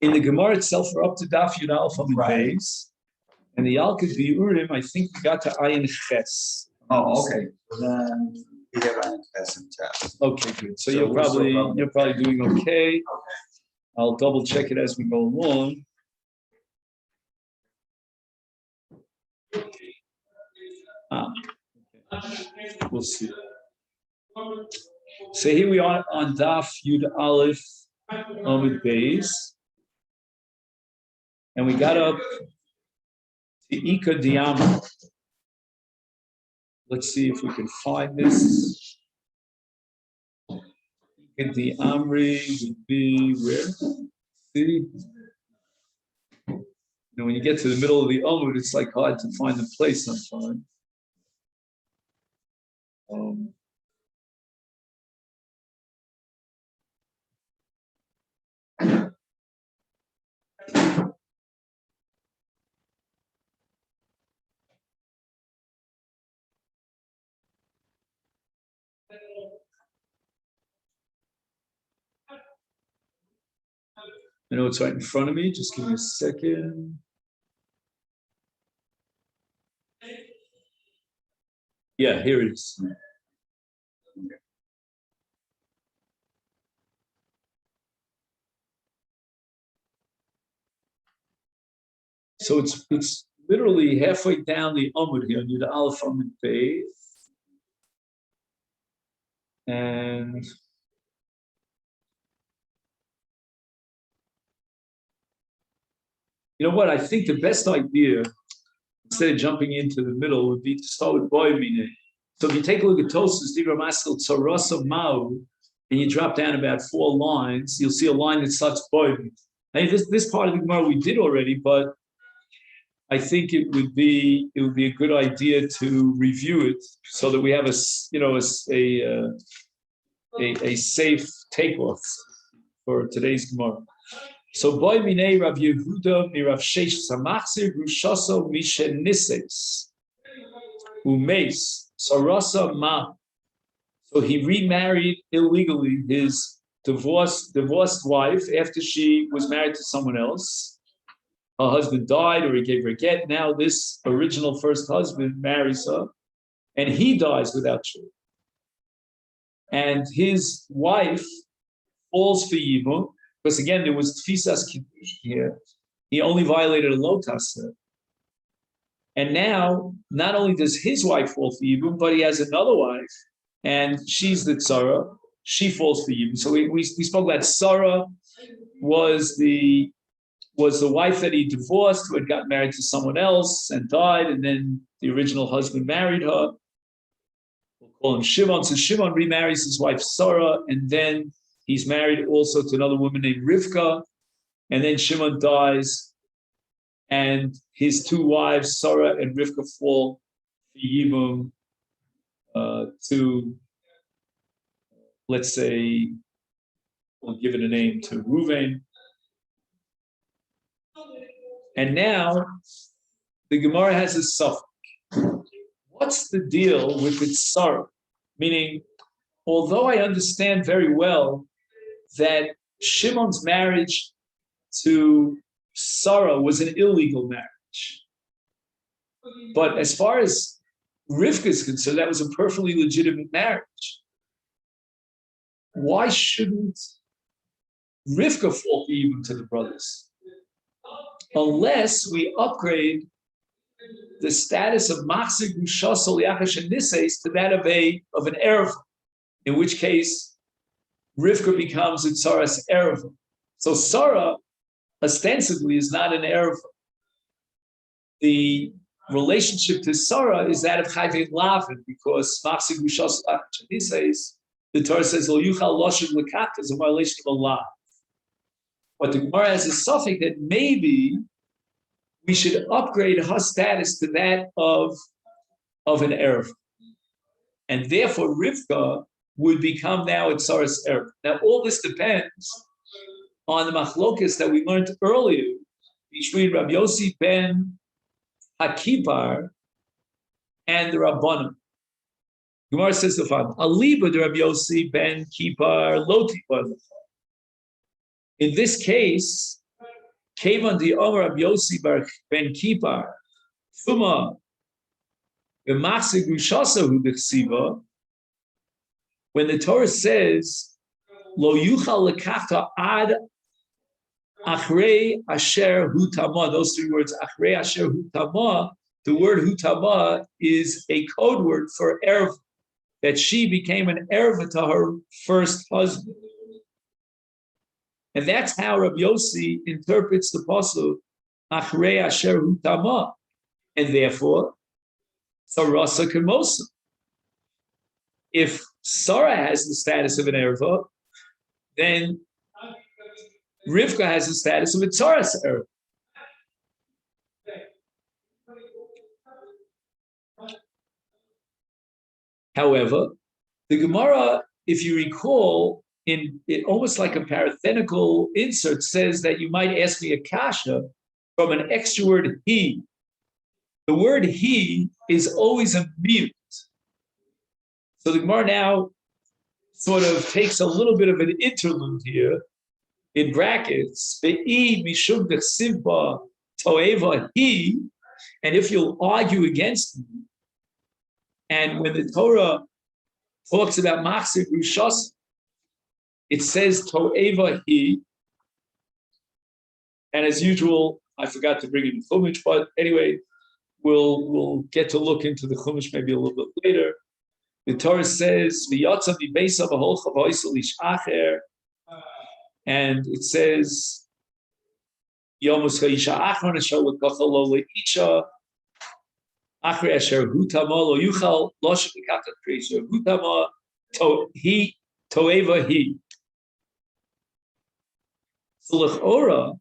In the Gemara itself, we're up to Daf Yud Aleph on the base, and the Yalkut Biurim, I think we got to Ayin Ches. Oh, okay. Then we have Ayin Ches in test. Okay, good. So you're probably doing okay. Okay. I'll double check it as we go along. Okay. We'll see. So here we are on Daf Yud Aleph Amud Beis, and we got up to Ika Diyama. Let's see if we can find this. Ika Diyamri would be where? See? When you get to the middle of the Amud, it's like hard to find the place sometimes. I know it's right in front of me. Just give me a second. Yeah, here it is. So it's literally halfway down the Amud here, Yud Aleph Amud Beis, and you know what? I think the best idea, instead of jumping into the middle, would be to start with Boy Mine. So if you take a look at Tosfos Dibra Maskil Tzarasa Mau, and you drop down about 4 lines, you'll see a line that starts Boy Mine. I mean, this part of the Gemara we did already, but I think it would be a good idea to review it so that we have a safe takeoff for today's Gemara. So boy minei Rav Yehuda mi Rav Sheish Samachzir Rushaso Mishen Nises Umeis Sarasa Ma. So he remarried illegally his divorced wife after she was married to someone else. Her husband died, or he gave her a get. Now this original first husband marries her, and he dies without children. And his wife falls for Yibum, because again, there was Tfisas Kiddush here. He only violated a Lotasa. And now, not only does his wife fall for Yibum, but he has another wife, and she's the Tzara. She falls for Yibum. So we spoke about Sarah was the wife that he divorced, who had got married to someone else and died, and then the original husband married her. We'll call him Shimon. So Shimon remarries his wife Sarah, and then he's married also to another woman named Rivka, and then Shimon dies, and his 2 wives, Sarah and Rivka, fall for Yibum to, let's say, we'll give it a name, to Reuven. And now the Gemara has a suffix. What's the deal with its Sarah? Meaning, although I understand very well that Shimon's marriage to Sarah was an illegal marriage, but as far as Rivka is concerned, that was a perfectly legitimate marriage. Why shouldn't Rivka fall even to the brothers? Unless we upgrade the status of Machzir Gushasol Yachash and Nises to that of an Erev, in which case Rivka becomes a Tzara's Erev. So Sarah ostensibly is not an Erev. The relationship to Sarah is that of Chayvei Lavin, because Machzir Gushasol Yachash and Nises, the Torah says, Lo Yuchal Loshev Lekat, is a violation of Allah. But the Gemara has a suffix that maybe we should upgrade her status to that of an Erev. And therefore Rivka would become now a Tzaras Erev. Now all this depends on the machlokas that we learned earlier between Rabbi Yossi ben Hakipar and the Rabbanim. Gemara says the following: Aliba de Rabbi Yossi ben Kipar Loti. In this case, Kevan di Omer Rab Yossi bar ben Kipar, Tuma, B'machzir Grushasa hu d'chsiva, when the Torah says, Lo yuchal lekachta ad achrei asher hu tama, those three words, achrei asher hu tama, the word hu tama is a code word for erva, that she became an erva to her first husband. And that's how Rabbi Yossi interprets the pasuk, achrei asher hu tama, and therefore, sarasa kemosa. If Sarah has the status of an erva, then Rivka has the status of a tzaras erva. However, the Gemara, if you recall, in it almost like a parenthetical insert, says that you might ask me a kasha from an extra word he. The word he is always a mute. So the Gemara now sort of takes a little bit of an interlude here in brackets. Ve'id mishum dechsivba toeva he, and if you'll argue against me, and when the Torah talks about machzir grushas, it says toeva he, and as usual, I forgot to bring in the Chumash, but anyway, we'll get to look into the Chumash maybe a little bit later. The Torah says, and it says, he toeva he. So l'chora,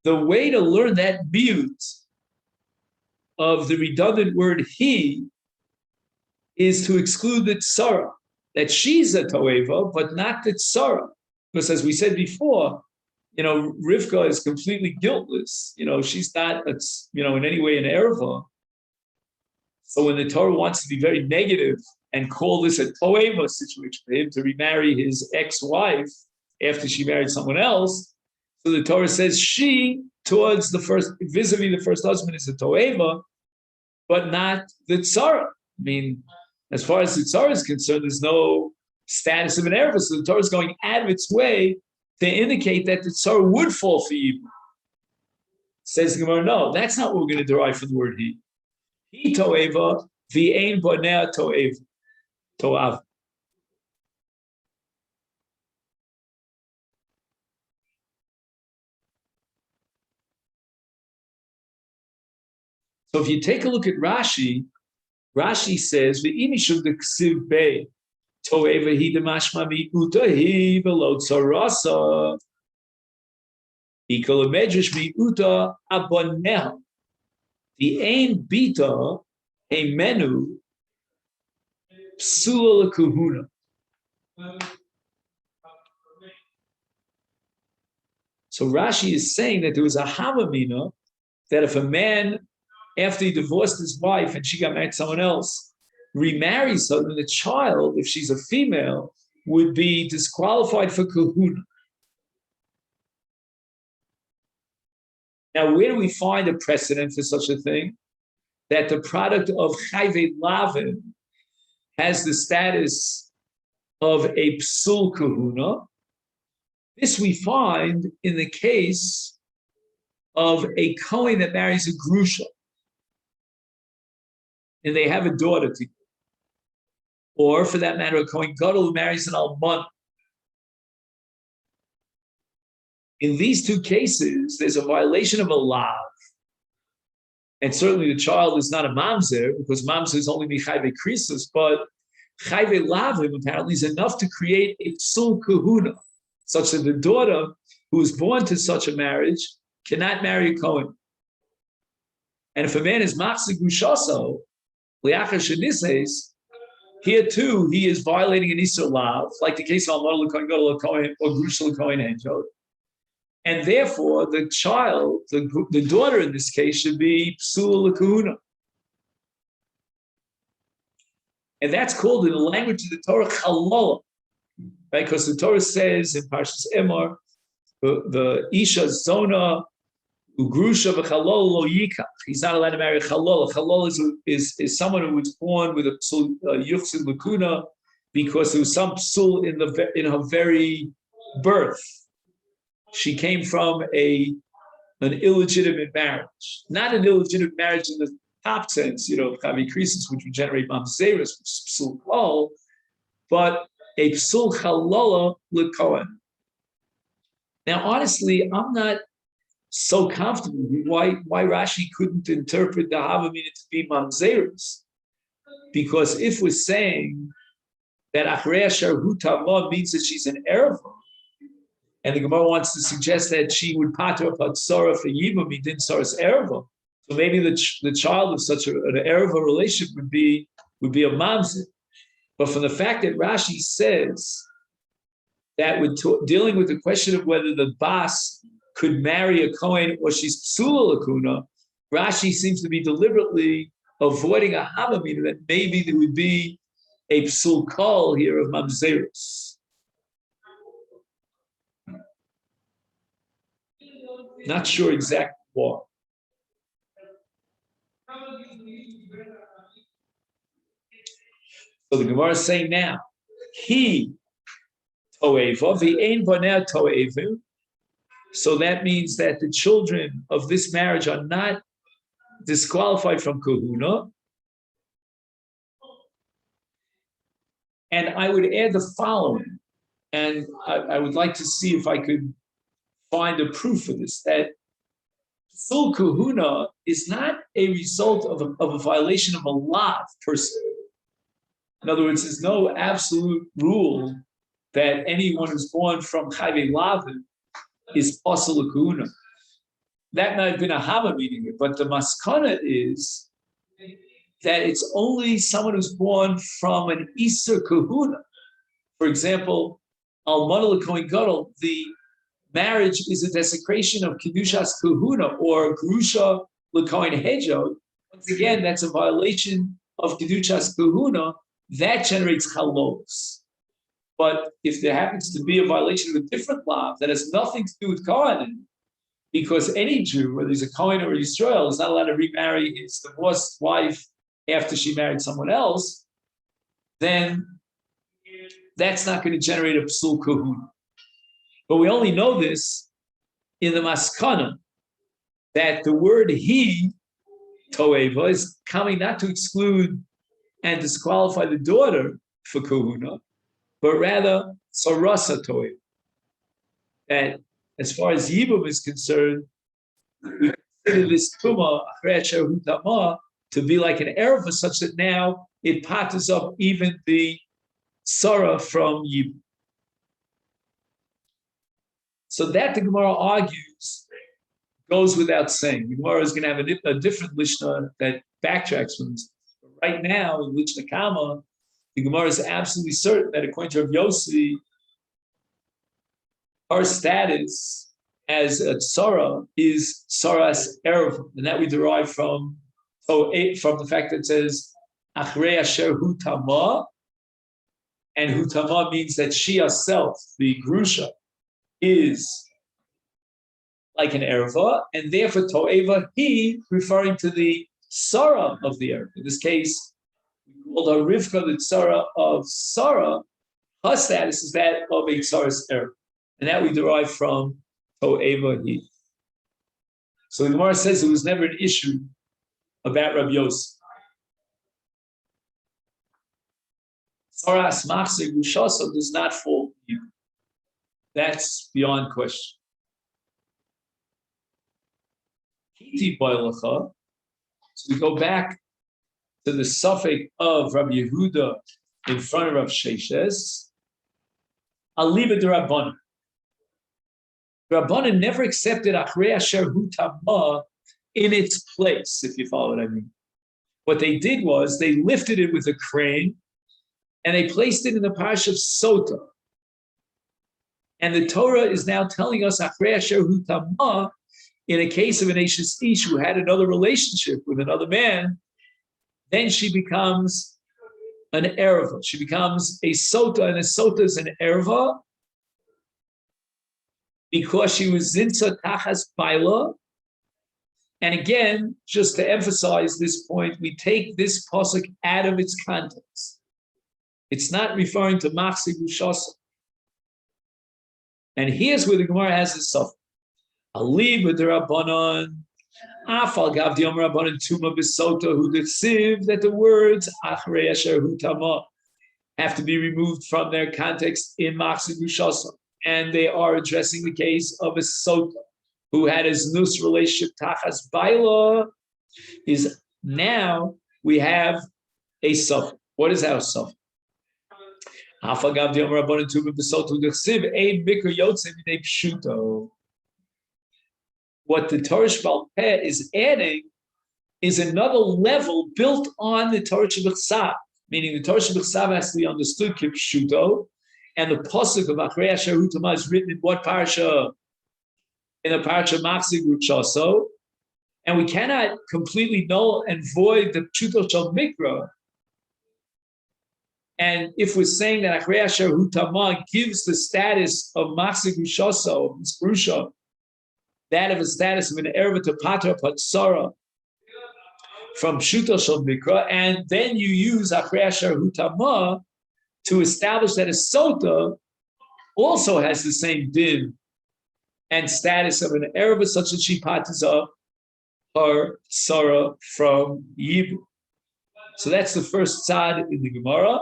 the way to learn that mute of the redundant word he is to exclude the tzara, that she's a toeva, but not the tzara. Because as we said before, Rivka is completely guiltless. She's not, in any way an erva. So when the Torah wants to be very negative and call this a toeva situation for him to remarry his ex-wife after she married someone else, so the Torah says she, towards the first, vis-a-vis the first husband, is a toeva, but not the tzara. I mean, as far as the tzara is concerned, there's no status of an erva. So the Torah is going out of its way to indicate that the tzara would fall for evil. Says the Gemara, no, that's not what we're going to derive from the word he. He toeva, v'ein bonea toav. So if you take a look at Rashi, Rashi says, "V'imishum deksiv bei toeva hi demashma miuta hi v'lo tzarasa ikol medrash miuta aboneha the ein bita a menu psula lekahuna." So Rashi is saying that there was a havamina that if a man, after he divorced his wife and she got married to someone else, remarries her, then the child, if she's a female, would be disqualified for kahuna. Now, where do we find a precedent for such a thing? That the product of chayve lavin has the status of a psul kahuna. This we find in the case of a Kohen that marries a grusha, and they have a daughter together. Or, for that matter, a Kohen Gadol who marries an almana. In these two cases, there's a violation of a lav. And certainly the child is not a mamzer, because mamzer is only michayve krisus, but chayve lavim apparently is enough to create a psul kahuna, such that the daughter who is born to such a marriage cannot marry a Kohen. And if a man is machzir grushaso, liachar shenises, here too, he is violating an isur lav, like the case of almana l'kohen gadol l'kohen or grusha l'kohen angel. And therefore, the child, the daughter in this case, should be psula l'kahuna. And that's called in the language of the Torah chalola, right? Because the Torah says in Parshas Emor, the Isha Zona Ugrusha v'chalol lo yikach. He's not allowed to marry a chalol. A chalol is someone who was born with a psul yuchsin lakuna because there was some psul in her very birth. She came from an illegitimate marriage, not an illegitimate marriage in the top sense, chavi krisis, which would generate mamzeres, which is psul klal, but a psul chalola l'kohen. Now, honestly, I'm not so comfortable with why Rashi couldn't interpret the Havamina to be mamzeres, because if we're saying that Achrei Asher Hu Tama means that she's an erva, and the Gemara wants to suggest that she would pater up Hatzara for Yibam, Midin Saras erva, so maybe the child of such an erva relationship would be a mamzer. But from the fact that Rashi says that we're dealing with the question of whether the bas could marry a Kohen or she's psula lakuna, Rashi seems to be deliberately avoiding a havamina that maybe there would be a psul kol here of mamzeros. Not sure exactly why. So the Gemara is saying now, he toeva v'ein boneh toevu. So that means that the children of this marriage are not disqualified from kahuna. And I would add the following, and I would like to see if I could find a proof for this, that full kahuna is not a result of a violation of a law per se. In other words, there's no absolute rule that anyone who's born from chayve lavin is possible kahuna. That might have been a hava meaning it, but the maskana is that it's only someone who's born from an Isser kahuna. For example, Almana l'Kohen Gadol, the marriage is a desecration of Kedushas kahuna or Grusha l'Kohen Hedjod. Once again, that's a violation of Kedushas kahuna. That generates chalos. But if there happens to be a violation of a different law that has nothing to do with Kohanim, because any Jew, whether he's a Kohen or a Yisrael, is not allowed to remarry his divorced wife after she married someone else, then that's not going to generate a psul kahuna. But we only know this in the maskana, that the word he, toeva, is coming not to exclude and disqualify the daughter for kahuna, but rather sarasa toeva. That as far as Yibum is concerned, we consider this Tuma, Achrei Asher Hu Tama, to be like an erva, such that now it patters up even the Sarah from Yibum. So that the Gemara argues goes without saying. The Gemara is going to have a different Lishna that backtracks from this. But right now, in Lishna Kama, the Gemara is absolutely certain that according to Rav Yossi, our status as a tsara is tsaras erev, and that we derive from the fact that it says achrei asher hu tama, and hu tama means that she herself, the grusha, is like an erva, and therefore toeva he, referring to the tsara of the erva. In this case, we called her Rivka the tsara of Sarah. Her status is that of a tsaras erva. And that we derive from To'eva He. So the Gemara says it was never an issue about Rabbi Yosef. Saras Machzir Gushasa does not fall to you. That's beyond question. Kiti Boilacha. So we go back to the suffix of Rabbi Yehuda in front of Rav Sheshes. Aliba de Rabbanan. Rabbanan never accepted Achrei Asher Hu Tama in its place, if you follow what I mean. What they did was they lifted it with a crane and they placed it in the parish of Sota. And the Torah is now telling us Achrei Asher Hu Tama, in a case of an Ashes Ish who had another relationship with another man, then she becomes an erva. She becomes a Sota, and a Sota is an erva, because she was zinsa tachas baila, And again, just to emphasize this point, we take this pasuk out of its context. It's not referring to Machzik Ushasa. And here's where the Gemara has the suffix. Ali b'derabbanon, afal gav diom rabbanon tuma b'soto hu desiv, that the words achrei asher hu tama have to be removed from their context in Machzik Ushasa. And they are addressing the case of a sota who had his nus relationship tachas baila. Is now we have a suffix. What is our suffix? What the Torah Shebal Peh is adding is another level built on the Torah Shebechsav, meaning the Torah Shebechsav has to be understood kipshuto, and the pasuk of Achrei Asher Hu Tama is written in what parasha? In the parasha Machzik Ruchaso, and we cannot completely null and void the pshuto shel mikra. And if we're saying that Achrei Asher Hu Tama gives the status of Machzik Ruchaso, Grusha, that of a status of an erva to patra patsara from pshuto shel mikra, and then you use Achrei Asher Hu Tama to establish that a sota also has the same din and status of an erva, such that she paters up her Sarah from Yibum. So that's the first tzad in the Gemara,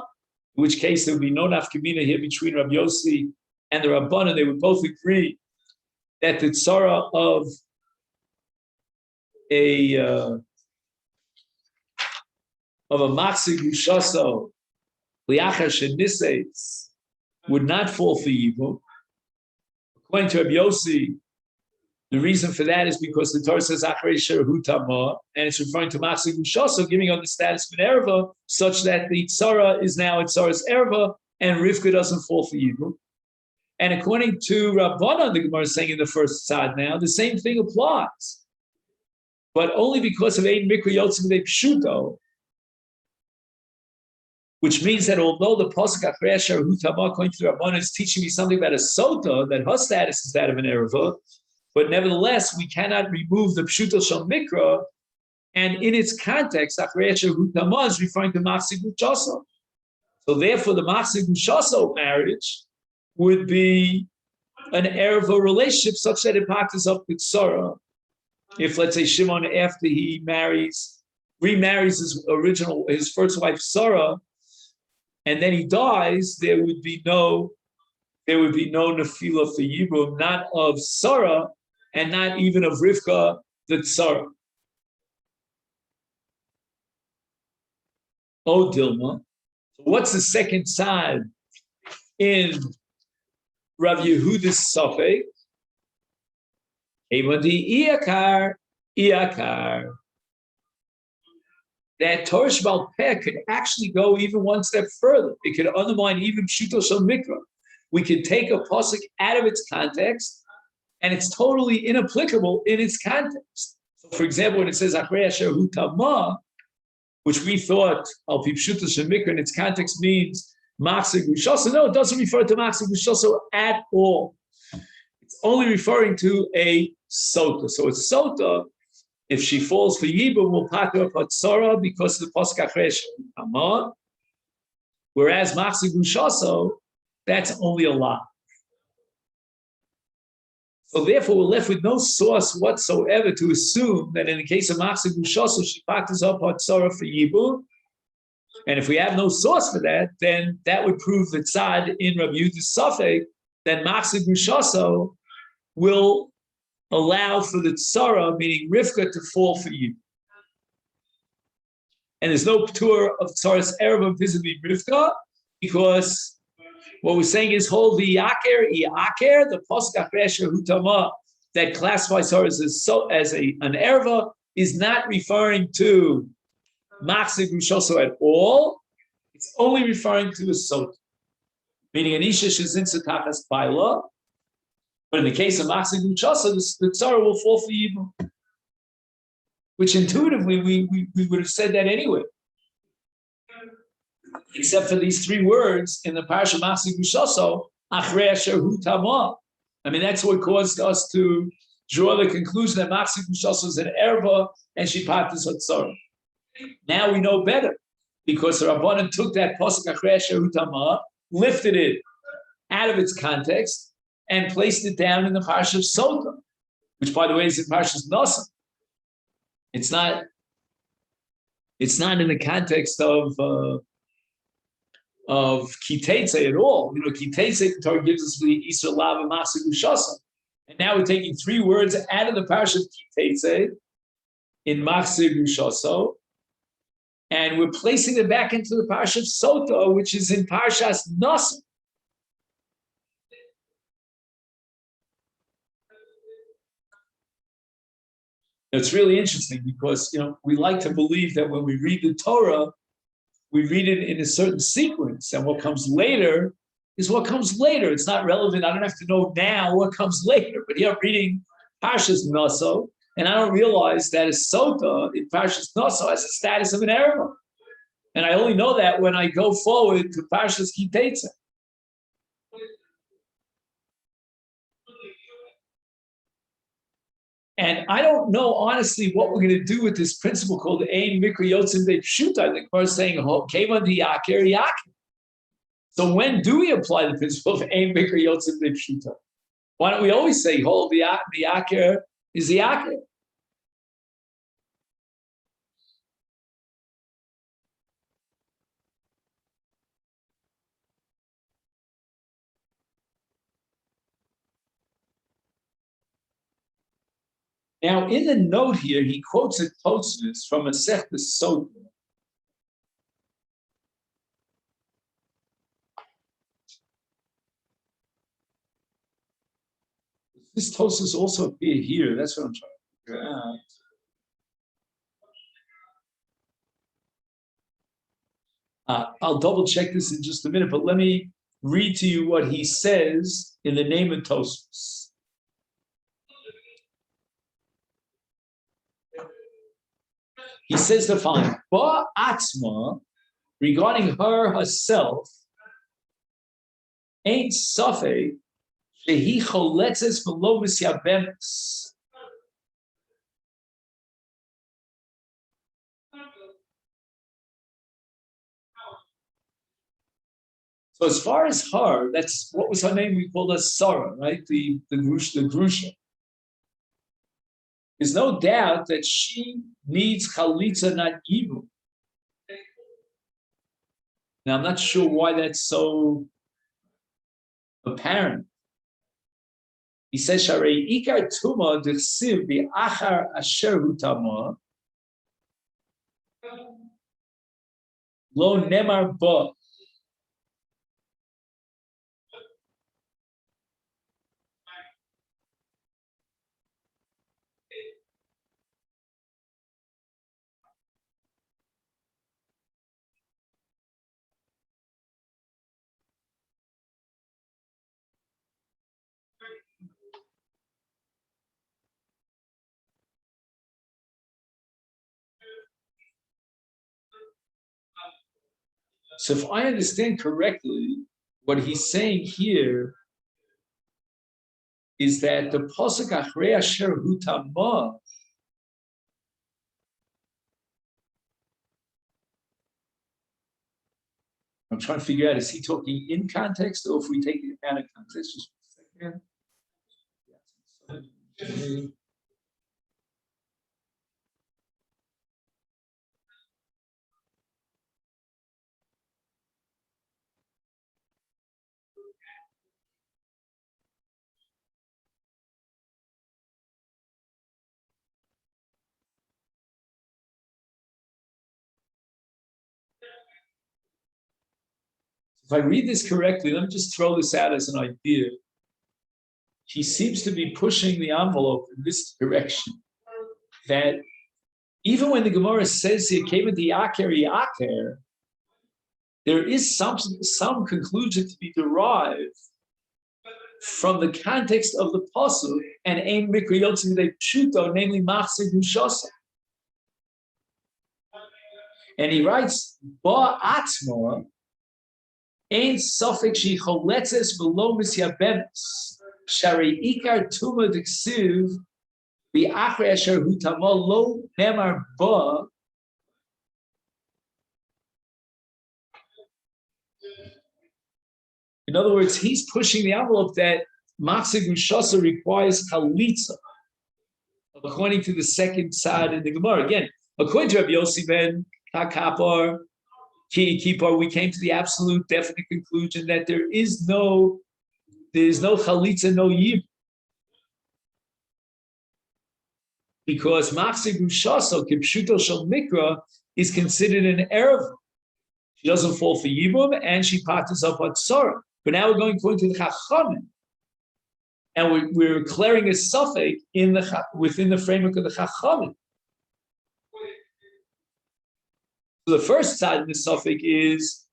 in which case there would be no nafkamina here between Rabbi Yossi and the Rabbanan. They would both agree that the tzara of a Machzik Ushaso liachar sheniseis would not fall for Yibum. According to Rabbi Yossi, the reason for that is because the Torah says Achrei Asher Hu Tama, and it's referring to Machzik Ushaso, giving her the status of an erva, such that the tzara is now a tzara's erva, and Rivka doesn't fall for Yibum. And according to Rabbanan, the Gemara is saying in the first tzad now, the same thing applies, but only because of Ein Mikra Yotzim V'Dei Pshuto, which means that although the pasuk Achrei Asher Hu Tama, according to the Rabbanan, is teaching me something about a sota, that her status is that of an erva, but nevertheless we cannot remove the Pshuto Shel Mikra, and in its context, Achrei Asher Hu Tama is referring to Machzik Uchaso. So therefore, the Machzik Uchaso marriage would be an erva relationship such that it partners up with Sarah. If, let's say, Shimon, after he remarries his first wife Sarah, and then he dies, there would be no nefila for Yibum, not of Sarah, and not even of Rivka, the Tzara. Oh, Dilma. What's the second side in Rav Yehuda's suffix? Evadi Iyakar. That Torah Shebal Peh could actually go even one step further. It could undermine even Pshuto Shel Mikra. We could take a pasuk out of its context, and it's totally inapplicable in its context. So, for example, when it says Achrei Asher Hu Tama, which we thought Al Pi Pshuto Shel Mikra in its context means Machzik Ushasa, no, it doesn't refer to Machzik Ushasa at all. It's only referring to a sota. So a sota, if she falls for Yibum, will pater up Hatzara because of the pasuk Achrei Asher Hu Tama. Whereas Machzik Ushasa, that's only a lot. So therefore, we're left with no source whatsoever to assume that in the case of Machzik Ushasa, she paters up Hatzara for Yibum. And if we have no source for that, then that would prove the tzad in Rabbi Yehuda's suffix that Machzik Ushasa will allow for the tzara, meaning Rivka, to fall for you. And there's no tour of tzara's erva vis-a-vis Rivka, because what we're saying is hold the yaker, the pasuk Achrei Asher Hu Tama that classifies her as an erva is not referring to Machzik Ushasa at all. It's only referring to a sota, meaning an isha shezin tachas baila. But in the case of Machzik Ushasa, the tzara will fall for Yibum, which intuitively we would have said that anyway, except for these three words in the parasha Machzik Ushasa, Achrei Asher Hu Tama. I mean, that's what caused us to draw the conclusion that Machzik Rushasa is an erva and she parties Hatzara. Now we know better because the Rabbanan took that Pasuk Achrei Asher Hutama, lifted it out of its context, and placed it down in the Parsha of Sota, which, by the way, is in Parshas Nasa. It's not in the context of Kitetze at all. Kitetze, the Torah gives us the Yisrael Lav and Machzik Ushasa. And now we're taking three words out of the Parsha of Kitetze in Machzik Ushasa, and we're placing it back into the Parsha of Sota, which is in Parshas Nasa. It's really interesting because we like to believe that when we read the Torah, we read it in a certain sequence, and what comes later is what comes later. It's not relevant. I don't have to know now what comes later. But here I'm reading Parshas Naso, and I don't realize that a Sota in Parshas Naso has the status of an erva. And I only know that when I go forward to Parshas Kitetze. And I don't know, honestly, what we're going to do with this principle called Ein Mikra Yotzim Beit Pshuta. The Gemara is saying, Keva di Yaker Yaker. So when do we apply the principle of Ein Mikra Yotzim Beit Pshuta? Why don't we always say, the Yaker is the Yaker? Now, in the note here, he quotes a Tosfos from Masechet Sota. This Tosfos also appear here. That's what I'm trying to figure out. I'll double check this in just a minute, but let me read to you what he says in the name of Tosfos. He says the following: Ba Atzma, regarding her herself, ain't safek shehi choletzes v'lo misyabemes. So as far as her, that's what was her name? We called her Sarah, right? The Grusha. There's no doubt that she needs chalitza, not evil. Now, I'm not sure why that's so apparent. He says, Sharei ikar tuma d'chsiv bi'achar asher hutama lo nemar ba. So if I understand correctly, what he's saying here is that the Pasuk Achrei Asher Hutama I'm trying to figure out, is he talking in context or if we take it out of context? Just a second. If I read this correctly, let me just throw this out as an idea. He seems to be pushing the envelope in this direction, that even when the Gemara says here, there is some conclusion to be derived from the context of the pasuk and Ein Mikra Yotzim Beit Pshuta, namely Machzik Ushasa. And he writes, Ba Atzma, Ein Safek She Choletzes V'lo Misyabemes, Sharei Ikar Tuma D'Ksiv V'achre asher hu tama lo nemar ba. In other words, he's pushing the envelope that Machzir Gushasa requires chalitza, according to the second side in the Gemara. Again, according to Rabbi Yossi ben Kakapar, Ki Kipar, we came to the absolute definite conclusion that there is no chalitza, no yib, because Machzir Gushasa Kipshuto Shel Mikra is considered an erev. She doesn't fall for yibum, and she parts up on tzara. But now we're going according to the Chachamim, and we're declaring a suffix within the framework of the Chachamim. So the first side of the suffix is,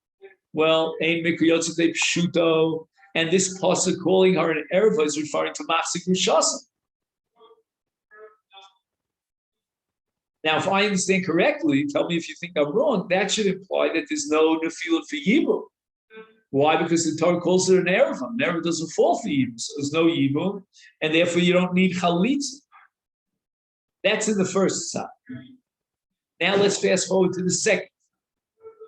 well, ein mikriyotze pshuto, and this pasuk calling her an erva is referring to Machzir Gushasa. Now, if I understand correctly, tell me if you think I'm wrong, that should imply that there's no nefilah for yibum. Why? Because the Torah calls it an erva. An erva doesn't fall for yibum, so there's no yibum, and therefore you don't need chalitza. That's in the first side. Now let's fast forward to the second.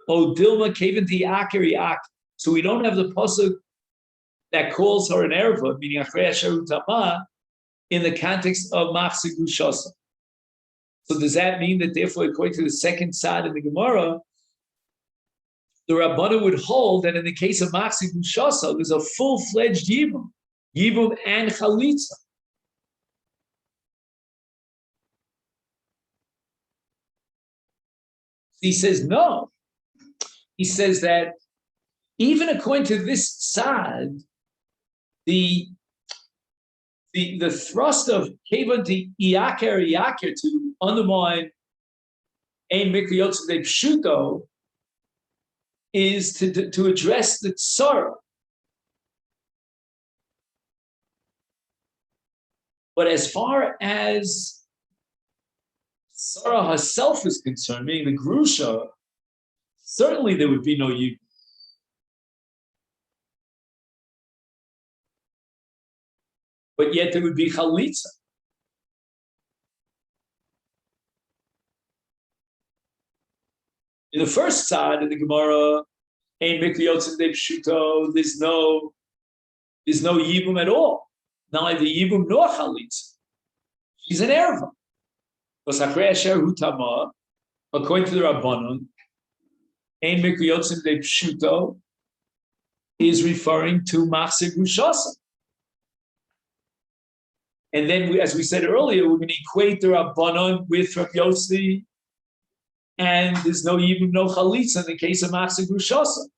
Oh, Dilma Kavanti Akari Ak. So we don't have the pasuk that calls her an erva, meaning Achrei Asher Hu Tama, in the context of Machzir Gushasa. So does that mean that therefore, according to the second side of the Gemara, the Rabbanan would hold that in the case of Machzir Gushasa, there's a full-fledged yibum and chalitza? He says no. He says that even according to this side, the thrust of Kevan to Iyaker to undermine Ein Mikriyotze Pshuto is to address the tzara. But as far as tzara herself is concerned, meaning the grusha, certainly there would be no yibum. But yet there would be chalitza. In the first side of the Gemara, ein mikriyotze pshuto, there's no yibum at all. Neither yibum nor chalitza. She's an erva. Because achrei asher hu tama, according to the Rabbanon, ein mikriyotze pshuto is referring to Machzir Gushasa. And then, as we said earlier, we're going to equate the Rabbanon with Rabbi Yossi, and there's no yibum, no chalitza in the case of Machzir Gushasa.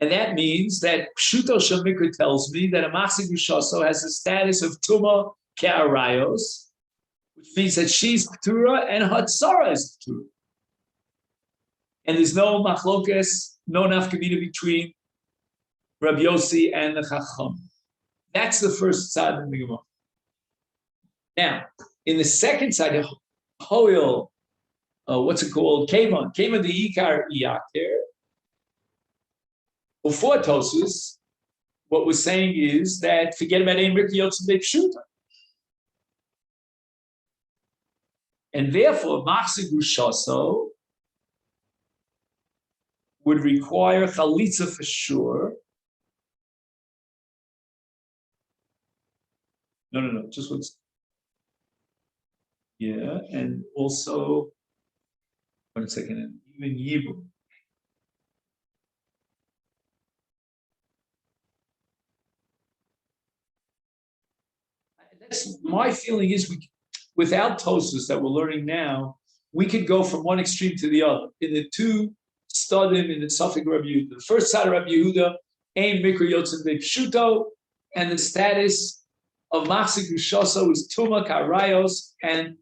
And that means that Pshuto Shel Mikra tells me that a Machzir Gushasa has the status of Tuma Ke'arayos, which means that she's P'tura and Hatzara is P'tura. And there's no machlokes, no nafkamina between Rabbi Yossi and the Chacham. That's the first side of the Gemara. Now, in the second side, Hoil, what's it called? Kaman the Ikar Iyaker. Before Tosus, what we're saying is that forget about Ein Mikriyotze Pshuta. And therefore, Machzir Gushasa would require chalitza for sure. No, just what's, yeah, and also, 1 second, and even yibum. That's my feeling is without Tosus that we're learning now, we could go from one extreme to the other. In the two studim in the Safek Rabbi Yehuda. The first side of Rabbi Yehuda, Ein Mikriyotze Pshuto, and the status of Machzir Gushasa is Tuma Karayos, and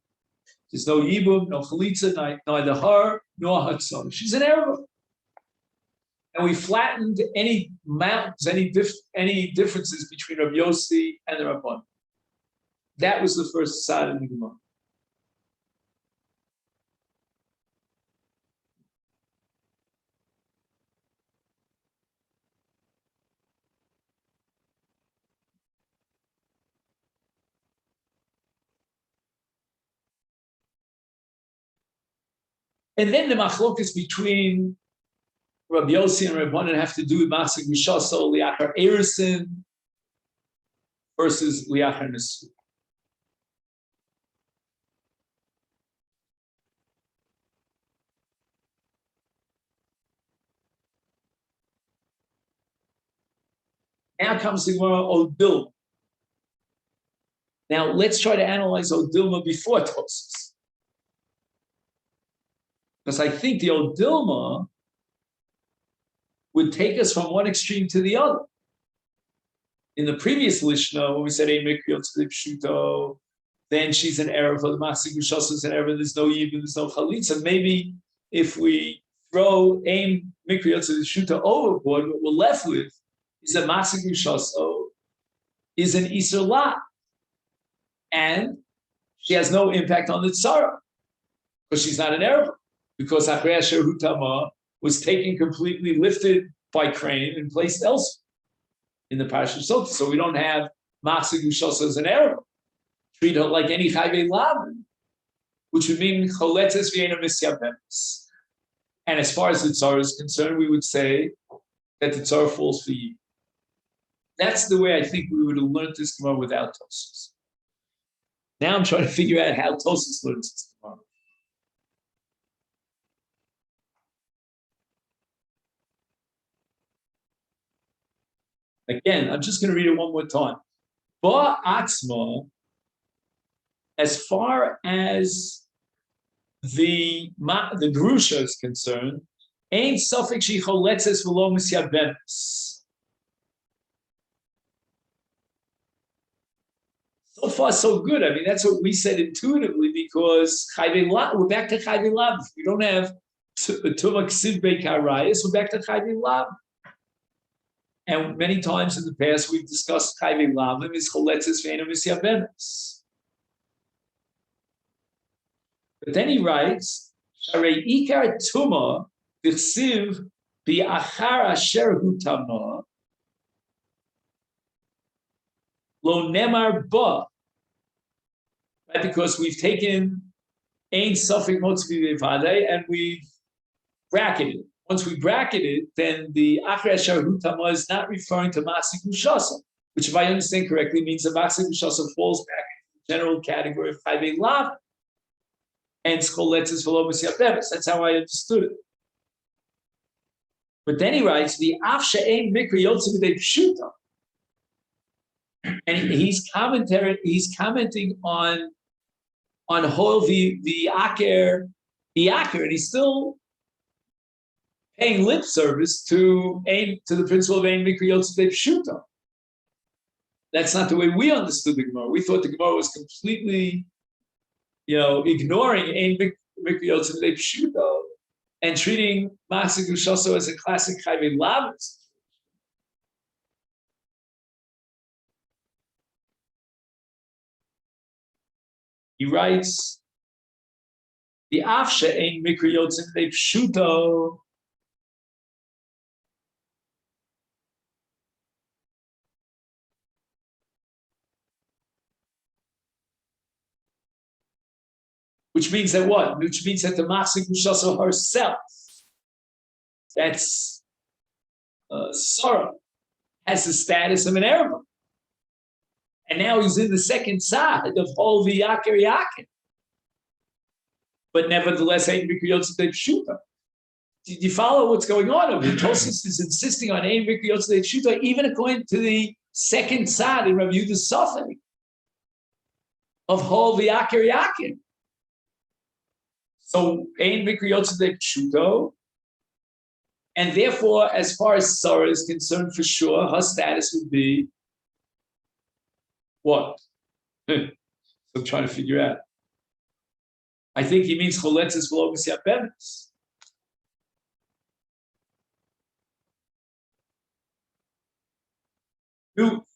there's no yibum, no chalitza, neither her nor Hatzon. She's an erva. And we flattened any mountains, any differences between Rabbi Yossi and the Rabban. That was the first side of the Gemara. And then the machlokas between Rabbi Yossi and Rabbanan have to do with Masechet Yevamot, Liachar Erisin versus Liachar Nesu. Now comes the Gemara Odilma. Now let's try to analyze Odilma before Tosfos, because I think the Odilma would take us from one extreme to the other. In the previous Lishna, when we said Ein Mikriyot Pshuto, then she's an error for the Masechet Yevamot is an error. There's no Yibum, there's no Chalitza. Maybe if we throw Ein Mikriyot Pshuto overboard, what we're left with is that Masechet Yevamot is an Isur La, and she has no impact on the Tzara because she's not an error. Because Achrei Asher Hu Tama was taken completely, lifted by crane and placed elsewhere in the Parashat Sotah. So we don't have Masechet Yevamot as an error. Treat her like any Chayvei Lav, which would mean Choletzes V'Eina Misyabemes. And as far as the Tzara is concerned, we would say that the Tzara falls for you. That's the way I think we would have learned this Gemara without Tosfos. Now I'm trying to figure out how Tosfos learns this Gemara. Again, I'm just going to read it one more time. Ba Atzma, as far as the Grusha is concerned, Ein Safek She Choletzes V'Lo Misyabemes. So far, so good. I mean, that's what we said intuitively, because we're back to Chayvei Lav. If we don't have Tuma Ksiv Bekarayas, we're back to Chayvei Lav. And many times in the past, we've discussed Chayvei Lav is Choletzes V'Eina Misyabemes. But then he writes, Sharei Ikar Tuma V'Ksiv Bi'achar Asher Hu Tama Lo Nemar Ba. Right? Because we've taken Ein Safek Motzvi Vevade and we've bracketed it. Once we bracket it, then the Achrei Asher Hu Tama is not referring to Masechet Yevamot, which, if I understand correctly, means that Masechet Yevamot falls back into the general category of Chayvei Lav and Choletzes V'Lo Misyabemes. That's how I understood it. But then he writes, the Af She'ein Mikriyot Pshuto. And he's commenting on Hol the Aker, and he's still paying lip service to the principle of Ein Mikriyot Pshuto. That's not the way we understood the Gemara. We thought the Gemara was completely, ignoring Ein Mikriyot Pshuto and treating Masechet Yevamot as a classic Chayvei Lav. He writes, the Af She'ein Mikriyot Pshuto, which means that what? Which means that the Masechet Yevamot herself, that's Sarah, has the status of an error. And now he's in the second side of Hol Yaker. But nevertheless, Ein Mikriyot Pshuto. Did you follow what's going on over here? Tosfos is insisting on Ein Mikriyot Pshuto, even according to the second side in Rabbi Yehuda's Safek of Hol Yaker. So Ein Mikriyot Pshuto, and therefore, as far as Sarah is concerned, for sure, her status would be what? So I'm trying to figure out. I think he means Choletzes V'Lo Misyabemes.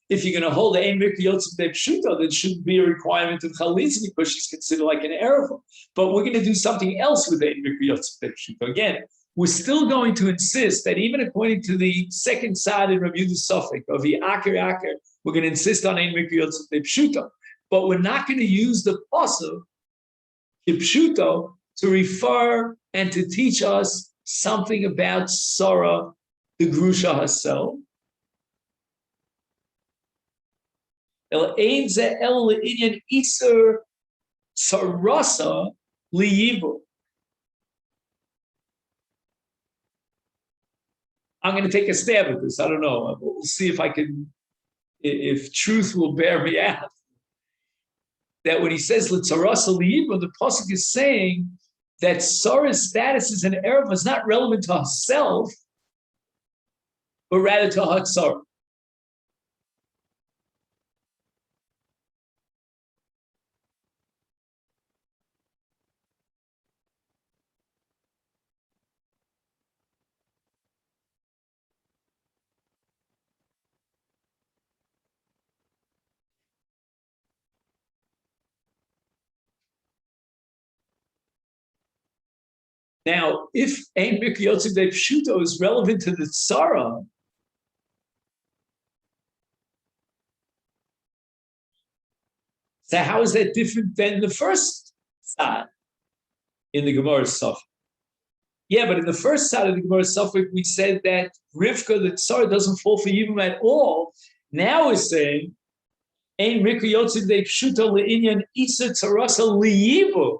If you're going to hold the Ein Mikriyot Pshuto, then shouldn't be a requirement of Chalitza because she's considered like an error. But we're going to do something else with Ein Mikriyot Pshuto. Again, we're still going to insist that even according to the second side in Rabbi Yehuda's Safek of the Aker, we're going to insist on Ein Mikriyot Pshuto. But we're not going to use the pasuk Pshuto to refer and to teach us something about Sarah, the Grusha herself. El ein ze el le'inyan iser sarasa liyivu. I'm going to take a stab at this. I don't know. We'll see if I can, if truth will bear me out. That when he says Litzarasa liyivu, the pasuk is saying that Sarah's status as an Erev is not relevant to herself, but rather to her Tzara. Now, if Ein Mikri Yotzev De Pshuto is relevant to the Tzara, so how is that different than the first side in the Gemara Suffolk? Yeah, but in the first side of the Gemara Suffolk, we said that Rivka, the Tzara, doesn't fall for Yibum at all. Now we're saying, Ein Mikri Yotzev De Pshuto Le'inyan Isa Tzarasa Liyivu.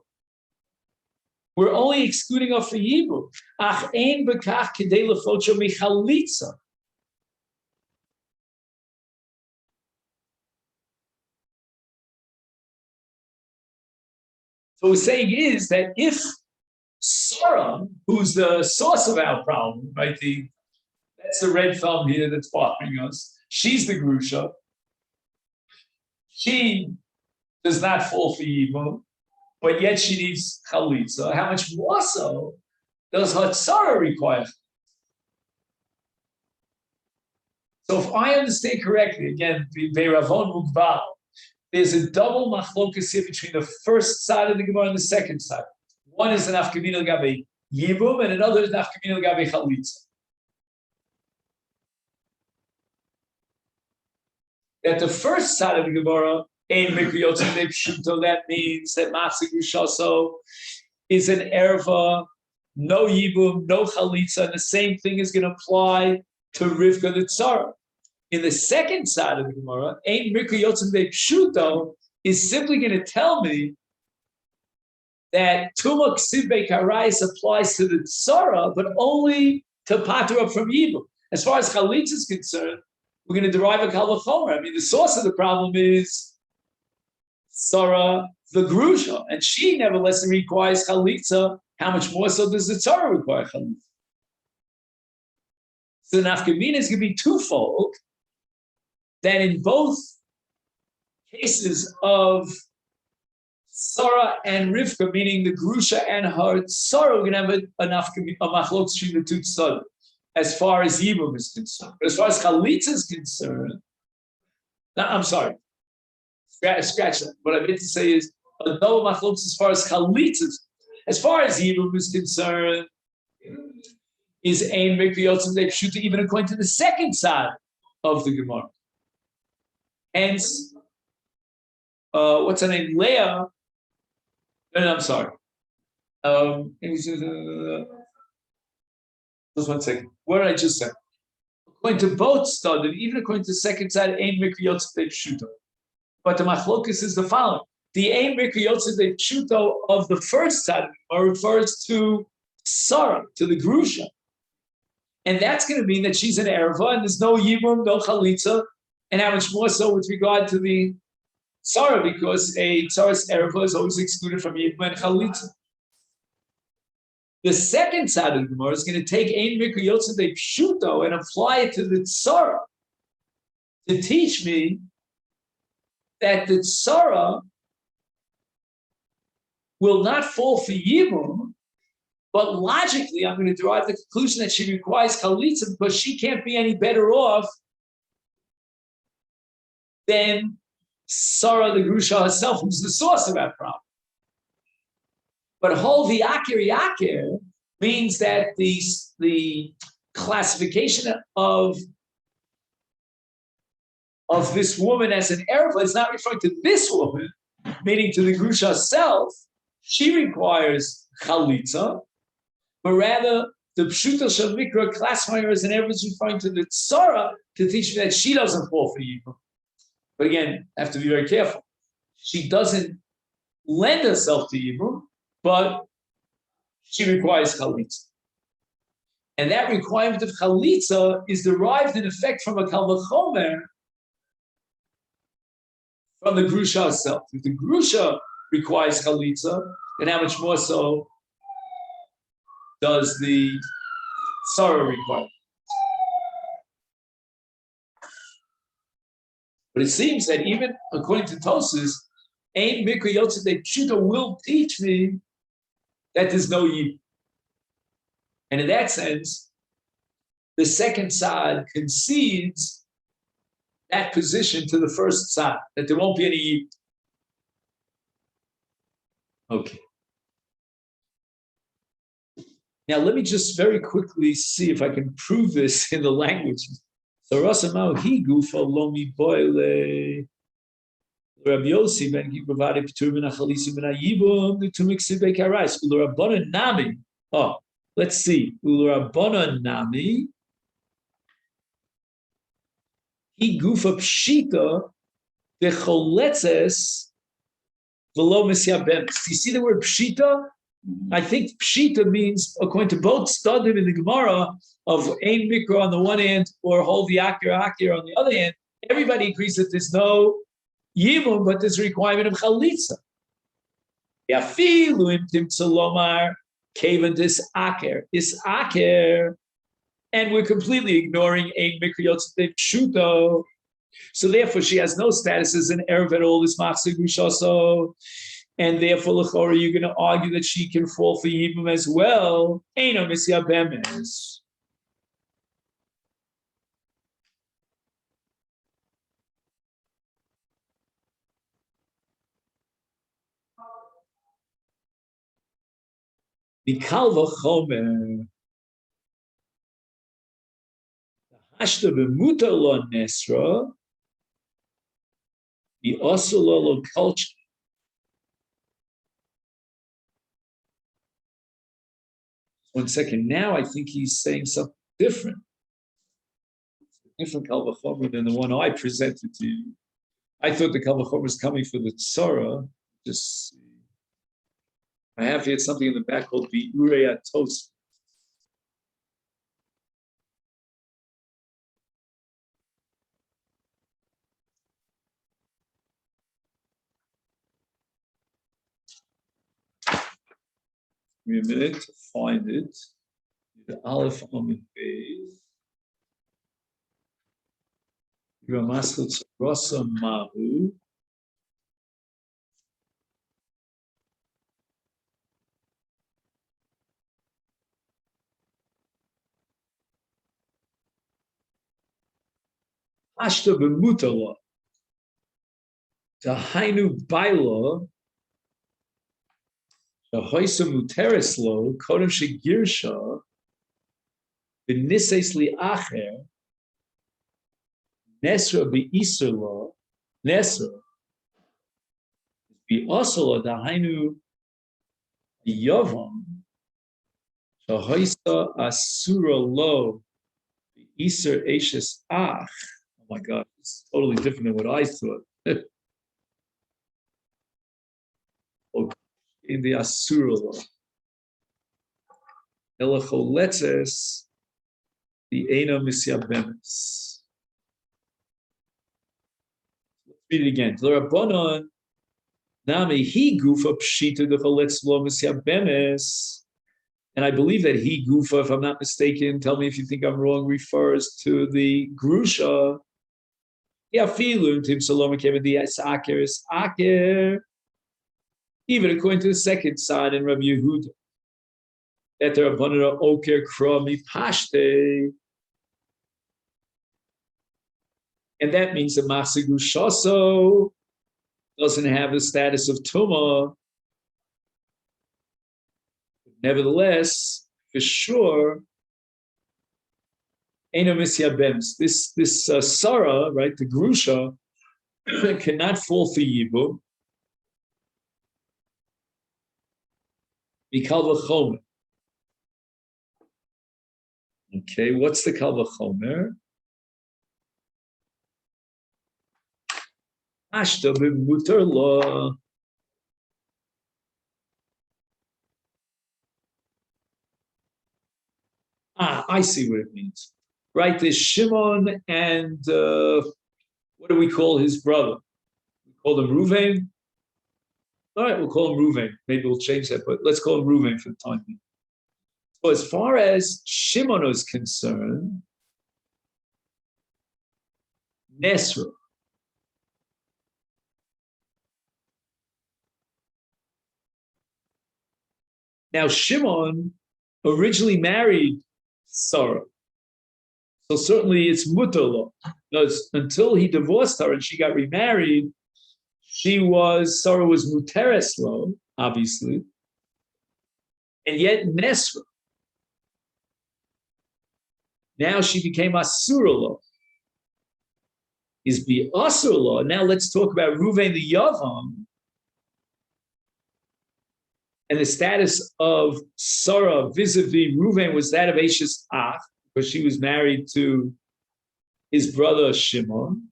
We're only excluding her for Yibum. Ach ein bekach kedei lefocho michalitza. So what we're saying is that if Sarah, who's the source of our problem, right? That's the red thumb here that's bothering us. She's the Grusha. She does not fall for Yibum, but yet she needs chalitza. How much more so does her tzara require? So if I understand correctly, again, Beiravon Mugval, there's a double machlokas here between the first side of the Gemara and the second side. One is an afkamina l'gabe yibum, and another is an afkamina l'gabe chalitza. That the first side of the Gemara, that means that Masechet Yevamot is an erva, no yibum, no chalitza, and the same thing is going to apply to Rivka the Tzara. In the second side of the Gemara, Ein Mikri Yotzev Pshuto is simply going to tell me that Tuma Ksiv Beikarais applies to the Tzara, but only to pater up from yibum. As far as chalitza is concerned, we're going to derive a kal v'chomer. I mean, the source of the problem is Sarah, the Grusha, and she nevertheless requires chalitza. How much more so does the Tzara require chalitza? So the nafkamina is going to be twofold. That in both cases of Sarah and Rivka, meaning the Grusha and her Tzara, we're going to have a machlok between the two tzadim, as far as Yibum is concerned. But as far as chalitza is concerned, no, I'm sorry. Scratch that. What I meant to say is a double machlok as far as chalitza, as far as Yibum is concerned, is Ein Mikri Yotzev De Pshuto, even according to the second side of the Gemara. Hence, what's her name? Leah. No, I'm sorry. Just 1 second. What did I just say? According to both studies, even according to the second side, Ein Mikri Yotzev De Pshuto. But the machlokus is the following: the Ein Mikri Yotzev De Pshuto of the first side refers to Sarah, to the Grusha. And that's going to mean that she's an erva, and there's no yibum, no chalitza, and how much more so with regard to the tzara, because a tzara's erva is always excluded from yibum and chalitza. The second side of the Gemara is going to take Ein Mikri Yotzev De Pshuto and apply it to the tzara to teach me that the tzara will not fall for yibum. But logically, I'm going to derive the conclusion that she requires chalitza because she can't be any better off than Sarah the Grusha herself, who's the source of that problem. But whole v'yakir means that the classification of this woman as an erva is not referring to this woman, meaning to the Grusha herself. She requires chalitza. but rather the Pshuta Shel Mikra classifying her as an Erev is referring to the Tzara to teach me that she doesn't fall for Yibum. But again, I have to be very careful. She doesn't lend herself to Yibum, but she requires Chalitza. And that requirement of Chalitza is derived in effect from a Kal V'chomer from the Grusha herself. If the Grusha requires Chalitza, then how much more so does the Tzara require? But it seems that even according to Tosas, Ein Mikra Yotzei Pshuta will teach me that there's no Yibum. And in that sense, the second side concedes that position to the first side, that there won't be any Yibum. Okay. Now, let me just very quickly see if I can prove this in the language. So, Rasamau he gufa lomi boile. Rabbi Yossi ben Givravadi P'tur min ha'chalisa min ha'yibum the two mixed bekarais. Ulurabbanan nami. Oh, let's see. Ulurabbanan nami. He gufa pshita the choletzes v'lo misyabem. Do you see the word pshita? I think pshita means, according to both studim in the Gemara, of ein mikra on the one hand or hold the akir on the other hand. Everybody agrees that there's no yibum, but there's a requirement of chalitza. Yafilu imtim tzalomar kaven this aker, and we're completely ignoring ein mikra yotzei pshuto. So therefore, she has no status as an erev at all. This machzir gushaso. And therefore, l'chora, you're going to argue that she can fall for Yibum as well. Eino misyabemes. Mikal v'chomer. Hashta b'muta lo nesra. V'osu lo culture. One second. Now I think he's saying something different. Different Kal V'chomer than the one I presented to you. I thought the Kal V'chomer was coming for the Tzara. Just I have here something in the back called Bi'urei Atos. Give me a minute to find it. The Aleph Amid Beis. Masechet Rasa Mahu. Ashta b'mutala. Tahainu baila. Shahoisa muteres lo. Kodem shegirsha. B'nises li acher. Nesra b'isur lo. Nesra. B'osala tahainu yavam. Shahoisa asura lo. B'isur eshes ach. Oh my God, this is totally different than what I thought. In the Asura law. Elacholetzes, the Eina Misyabemes. Let's read it again. L'Rabbanan, Nami, he gufa pshita the choletz lo Misyabemes. And I believe that he gufa, if I'm not mistaken, tell me if you think I'm wrong, refers to the Grusha. Even according to the second side in Rabbi Yehuda, that there are Banara Oker Krami Pashte, and that means that Masigu Shaso doesn't have the status of Tuma. Nevertheless, for sure, this Sarah, right, the Grusha, cannot fall for Yibum. Mikal v'chomer. Okay, what's the Kal V'chomer? Ashta b'mutar lo. I see what it means. Right, there's Shimon and what do we call his brother? We call him Ruvain. All right, we'll call him Ruvain. Maybe we'll change that, but let's call him Ruvain for the time being. So as far as Shimon is concerned, Nesra. Now Shimon originally married Sarah. So certainly it's mutar. Because until he divorced her and she got remarried, Sarah was muteres lo, obviously. And yet Nesra. Now she became asura lo. Is be asura lo. Now let's talk about Ruvain the Yavam. And the status of Sarah vis-a-vis Ruvain was that of Eshes Ach, because she was married to his brother Shimon.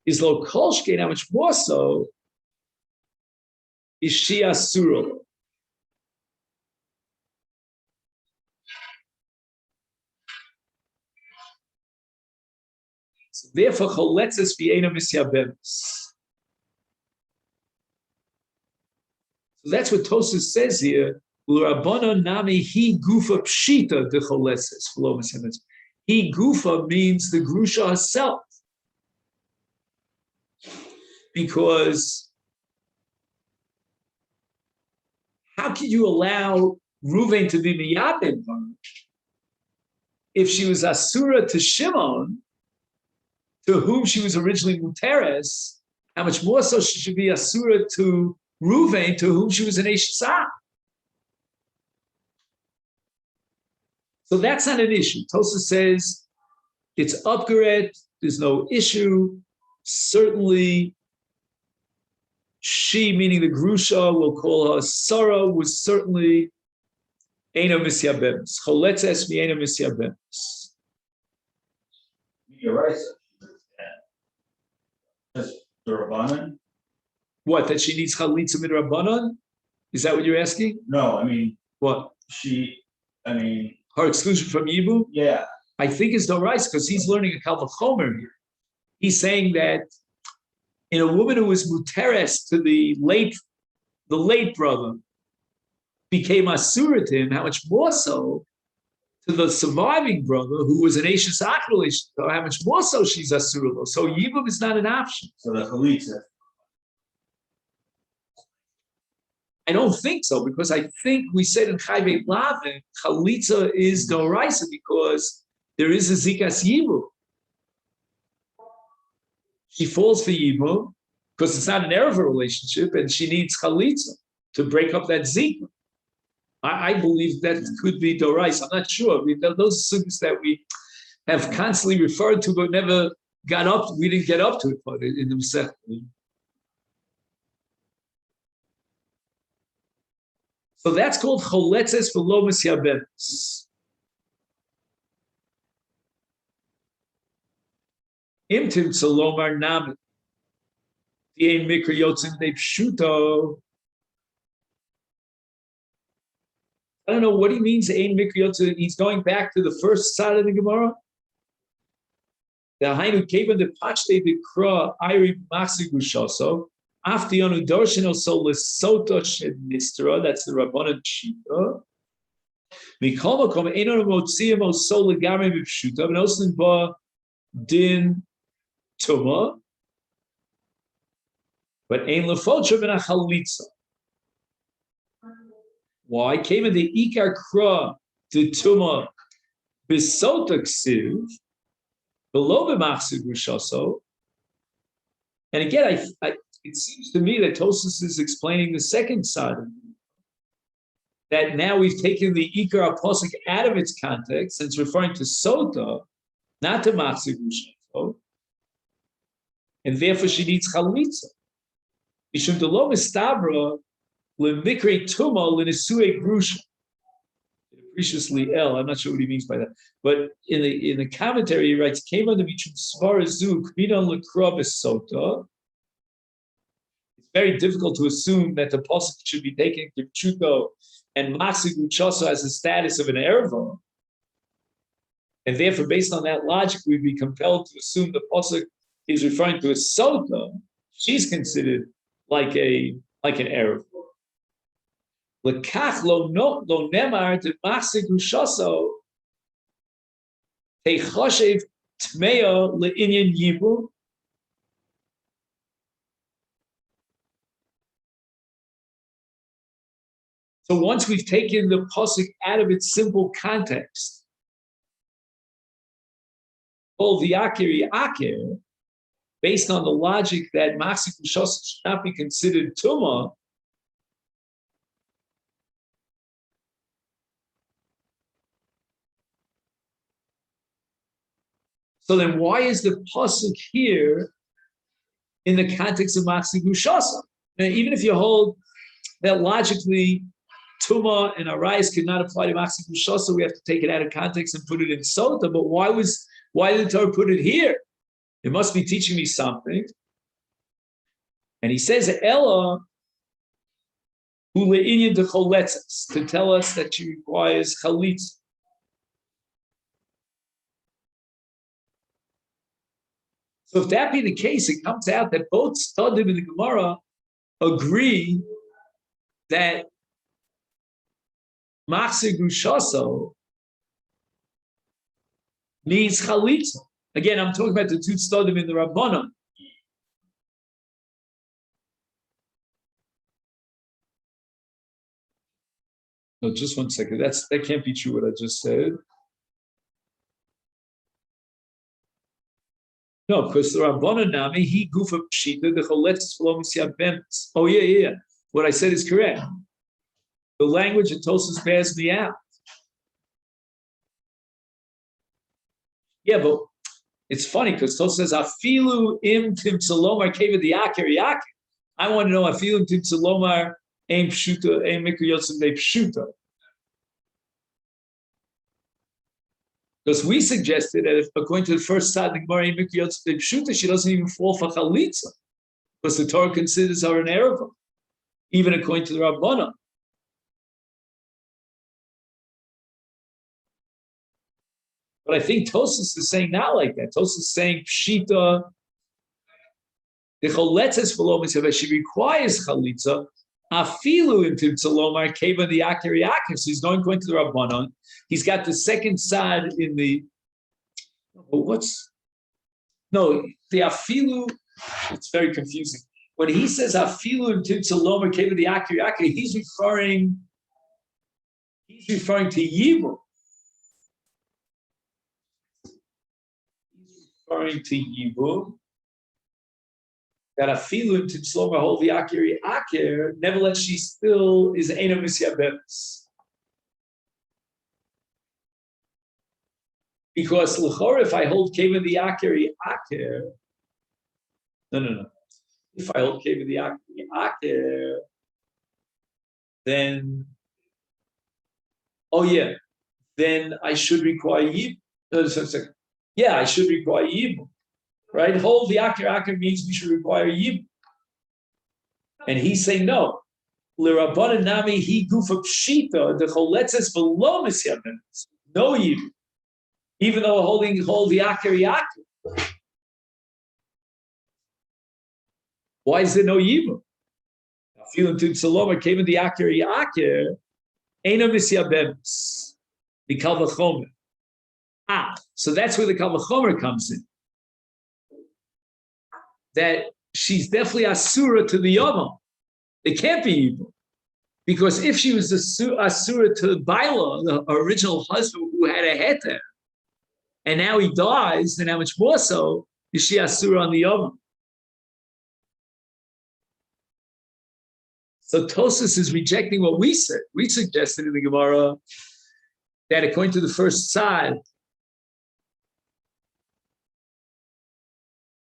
Is lo kolshkein, how much more so is she asura. So therefore, choletzes v'eina misyabemis. So that's what Tosas says here. L'rabbanan nami he gufa pshita de choletzes. He gufa means the grusha herself. Because how could you allow Ruvain to be miyabed if she was asura to Shimon, to whom she was originally muteres? How much more so she should be asura to Ruvain, to whom she was an Eshesah? So that's not an issue. Tosa says it's upgeret, there's no issue. Certainly, she, meaning the Grusha, will call her Sarah, was certainly Eina Misyabemis. Choletzes mi Eina Misyabemis. You're right. Just the Rabbanan? What, that she needs Chalitza Midrabanan? Is that what you're asking? No, I mean, what? Her exclusion from Yibu? Yeah. I think it's Dorais, because he's learning a Kal V'chomer here. He's saying that in a woman who was muteres to the late brother, became asura to him, how much more so to the surviving brother who was an Ashes Ach relation, how much more so she's asura. So Yibum is not an option. So the Chalitza. I don't think so, because I think we said in Chayvei Lavin, Chalitza is Doraisa because there is a Zikas Yibum. She falls for Yibum because it's not an Erev relationship and she needs Chalitza to break up that Zika. I believe that could be Dorais. I'm not sure. I mean, those are things that we have constantly referred to, but never got up. We didn't get up to it but in the Masechet. So that's called Choletzes v'lo misyabemis. Imtim tzalomar namet. V'yein mikra yotzim de pshuto. I don't know what he means. Ein mikra yotzim. He's going back to the first side of the Gemara. The hainu kevan de pachte de kra iri machsi gushaso. After Yonu Dorshino so Lesota Nistra, that's the Rabbanan Shita. Mikoma Kom Enon Motsiamo so Legame Bipshuta, and Osin Ba Din Tuma, but Ein Lefocha Ben Achalitza. Why came in the Ikar Kra to Tuma Bisota Ksiv, below Bimachsu Gushaso? And again, it seems to me that Tosas is explaining the second side of it. That now we've taken the Ikar Apostle out of its context, and it's referring to Sota, not to Machzir Gushato, and therefore she needs Chalitza. Mishum delo mistabra lemikre tuma lenisue grusha. It capriciously El. I'm not sure what he means by that. But in the commentary, he writes, came on the Michum Svarazu, Kminon Lekra Besota. It's very difficult to assume that the Pasuk should be taken Kipchuto and Masigu Choso as the status of an Erva. And therefore, based on that logic, we'd be compelled to assume the Pasuk is referring to a Sota. She's considered like an Erva. Lekach lo nemar de Masigu Choso Techoshev Tmeo le'inyan Yibum. So once we've taken the pasuk out of its simple context, called the Akir, based on the logic that Masik Shos should not be considered Tumah, so then why is the pasuk here in the context of Masik Shos? Now, even if you hold that logically Tuma and Arayis could not apply to Masik Shos, so we have to take it out of context and put it in Sota. But why did the Torah put it here? It must be teaching me something. And he says, Ella hu le'inyan de choletzes, to tell us that she requires chalitza. So if that be the case, it comes out that both Stadim and the Gemara agree that Machzir Grushaso needs chalitza. Again, I'm talking about the two Stadim in the Rabbanon. No, just 1 second. That can't be true what I just said. No, because the Rabbanon Nami, he goofa pshita, the choletzes v'lo misyabemes. Oh, yeah. What I said is correct. The language of Tosas bears me out. Yeah, but it's funny because Tosas says, Afilu im tim salomar keva the yakir. I want to know, Afilu im tim salomar aim pshuta, aim mikra yotzim de pshuta. Because we suggested that if, according to the first side, the Gemara aim mikra yotzim de pshuta, she doesn't even fall for chalitza. Because the Torah considers her an erva, even according to the Rabbanan. But I think Tosas is saying not like that. Tosas is saying pshita, the choletzes v'lo misyabemes, she requires chalitza. Afilu im tim tzalomar keva the akir. So he's going to the Rabbanon. He's got the second side in the. The afilu? It's very confusing. When he says afilu im tim tzalomar keva the akir, he's referring to Yibum. Referring to Yibum, that afilu to tzloma hold the akir, nevertheless she still is eina misyabemes. Because l'chor, if I hold keva the akir, no. If I hold keva the akir, then then I should require Yibum. Yeah, I should require Yibum, right? Hold the akir means we should require Yibum. And he's saying no. L'Rabbanan nami he gufa pshita the choletzes v'lo misyabemes. No Yibum, even though hold the akir. Why is there no Yibum? Feeling to Saloma came in the akir eina misyabemes. The kal v'chomer. So that's where the kal v'chomer comes in. That she's definitely asura to the Yomam. It can't be evil. Because if she was asura to Baila, the original husband who had a heter, and now he dies, then how much more so is she asura on the Yomam? So Tosas is rejecting what we said. We suggested in the Gemara that according to the first side,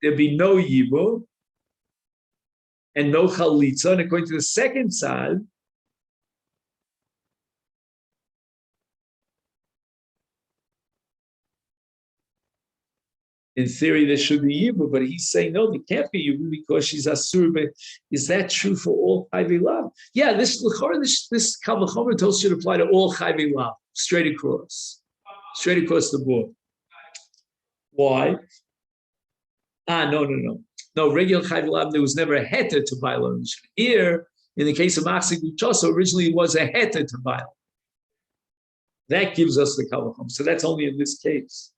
there'd be no Yibum and no Chalitza. And according to the second side, in theory there should be Yibum, but he's saying no, there can't be Yibum because she's Asur. But is that true for all Chayvei Lav? Yeah, this Kal V'chomer Tos should apply to all Chayvei Lav, straight across the board. Why? No, regular Chayvei Lav, there was never a heter to Baila. Here, in the case of Machzik Uchaso, originally it was a heter to Baila. That gives us the Kal V'chomer. So that's only in this case.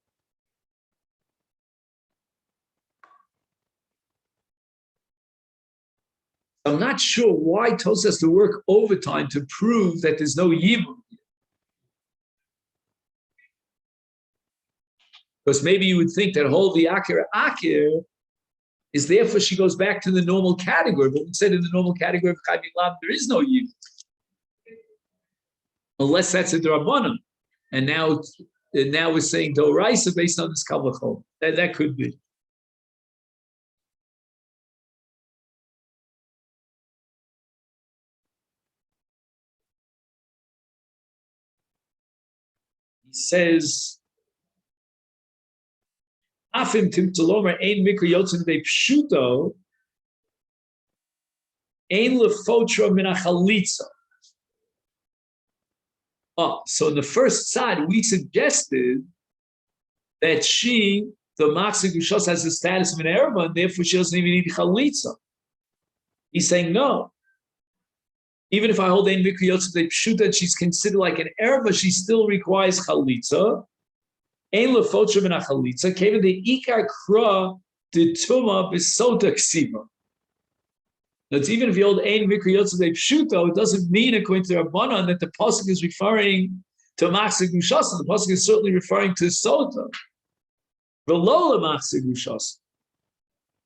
I'm not sure why Tos has to work overtime to prove that there's no Yibum. Because maybe you would think that whole the Akir is therefore she goes back to the normal category. But instead in the normal category of Chayvei Lav, there is no Yibum. Unless that's a D'Rabbanan. And now we're saying Doraisa based on this Kal V'chomer. That could be. He says, Afim Timtalomer Ein Mikra Yotzim De Pshuto Ein Lefotra Min HaChalitza. So in the first side, we suggested that the Machzik Ushos, has the status of an Erva, and therefore she doesn't even need Chalitza. He's saying no. Even if I hold Ein Mikra Yotzim De Pshuta, she's considered like an Erva, she still requires Chalitza. Ein Lefotra Min HaChalitza, Kevin the Ikar Kra de Tuma B'Sota Ksiva. That's even if you hold Ein Mikra Yotzim De Pshuto, it doesn't mean, according to Rabbanan, that the pasuk is referring to Machzik Ushasa. The pasuk is certainly referring to Sota. V'lo leMachzik Ushasa.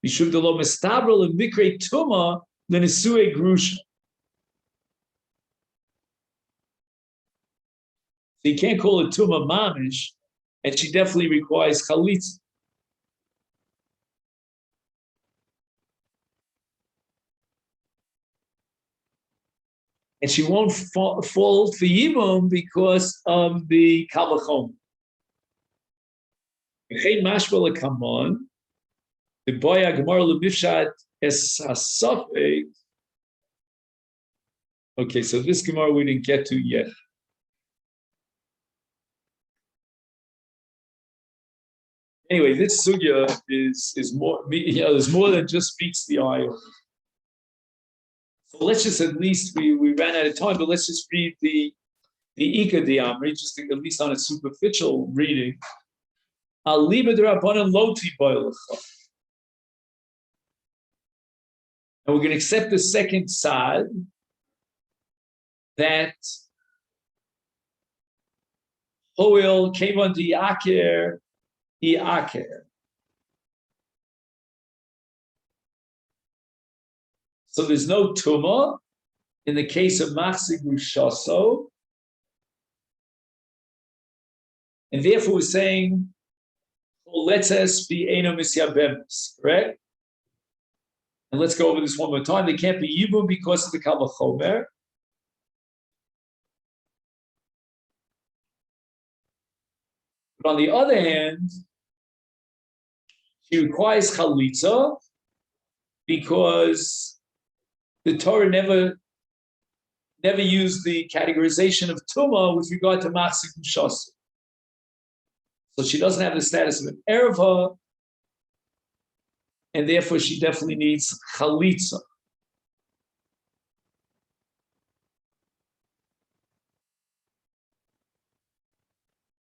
Mishuv delo mestabra leMikra Tuma leNesue Grusha. So you can't call it Tuma Mamish, and she definitely requires Chalitza. And she won't fall for Yibum because of the Kal V'chomer. V'chein mashma lekamon, the boy Gemara lebifshat es hasafek. Okay, so this Gemara we didn't get to yet. Anyway, this sugya is more, there's more than just meets the eye. So let's just at least, we ran out of time, but let's just read the Ika Diamri, just at least on a superficial reading. Al liba d'Rabbanan loti boilecha. And we're going to accept the second side that Hoil came on the Aker, So there's no Tuma in the case of Machzik Rushaso. And therefore we're saying, let's be Eino Misyabemis, correct? And let's go over this one more time. They can't be Yibum because of the Kal V'chomer. But on the other hand, she requires Chalitza because the Torah never used the categorization of Tumah with regard to Machzik Ushasa. So she doesn't have the status of an Erva, and therefore she definitely needs Chalitza.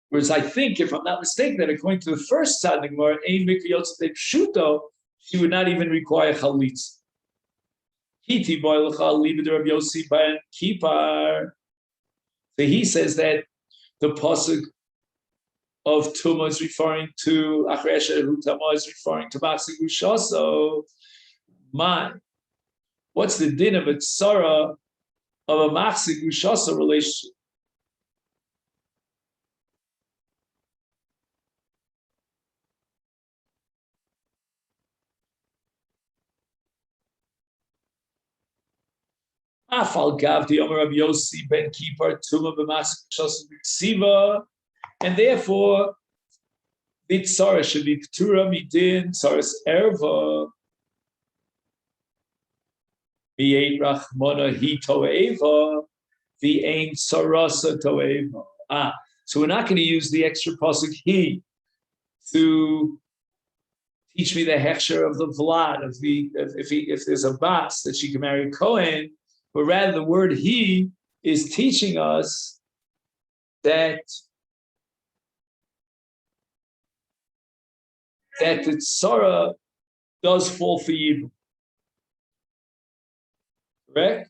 Whereas I think, if I'm not mistaken, that according to the first side of the Gemara, Ein Mikra Yotzim De Pshuto, she would not even require Chalitza. Hiti boilecha liba de Rabbi Yossi ben Kipar. So he says that the pasuk of Tuma is referring to Achresha Hutama is referring to Machzik Ushasa. What's the din of a tzara of a Machzik Ushasa relationship? Afal gav the Omer Rabbi Yossi ben Kipar Tuma b'Machzik Ushasa b'Ksiva, and therefore the tzara should be ptura midin tzaras erva. V'ein rachmana hi to'eva, v'ein tzarasa to'eva. So we're not going to use the extra pasuk he to teach me the hechsher of the vlad of the if there's a bas that she can marry a Kohen, but rather the word he is teaching us that the tzara does fall for Yibum. Correct?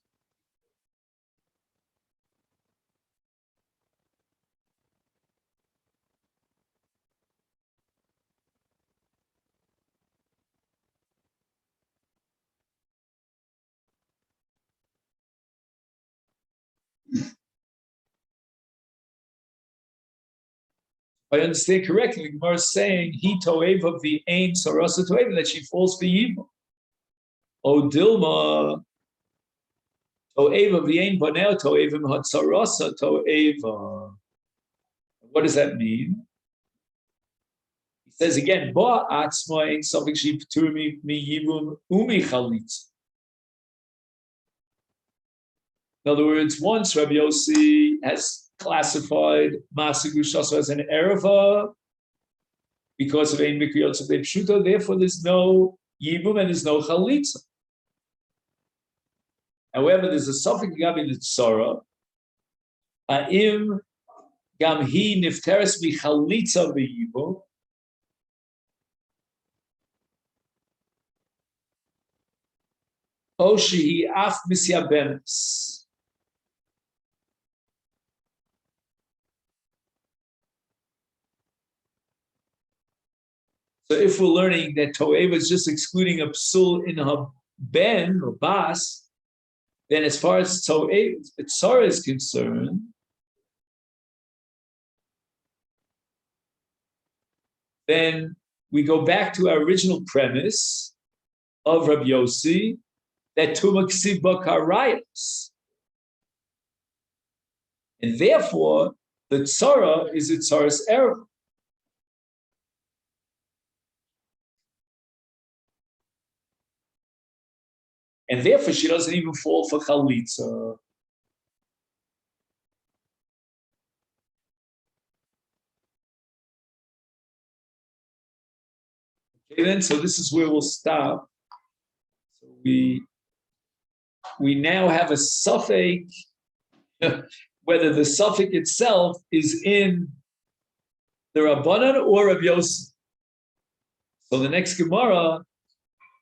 I understand correctly, the Gemara is saying he toev of the ain sarasa toev, that she falls for Yibum. O Dilma toev of the ain banel toevim hatsarasa toeva. What does that mean? He says again, ba atzma ain something she p'tur mi Yibum umi chalitz. In other words, once Rabbi Yossi has classified Masechet Yevamot as an erva because of ein mikriyot of pshuto, therefore there's no Yibum and there's no chalitza. However, there's a suffix gabi the tzara. Ha'im gam hi nifteres michalitza v'Yibum. O shehi af misyabenes. So if we're learning that Toeva is just excluding a psul in her ben or bas, then as far as Tzara is concerned, then we go back to our original premise of Rabbi Yossi that Tuma Ksiv Bakarayos. And therefore, the Tzara is a Tzara's error. And therefore, she doesn't even fall for chalitza. Okay, then, so this is where we'll stop. So we now have a suffix, whether the suffix itself is in the Rabbanan or Rabbi Yossi. So the next Gemara,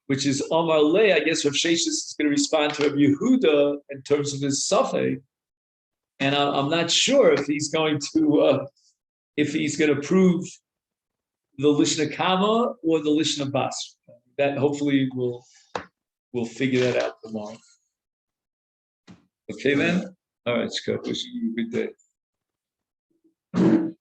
which is Omar Le, I guess Rav Sheshes is going to respond to Rabbi Yehuda in terms of his suffix, and I'm not sure if he's going to prove the Lishna Kama or the Lishna Bas. That hopefully we'll figure that out tomorrow. Okay then? All right, Scott, wishing you a good day.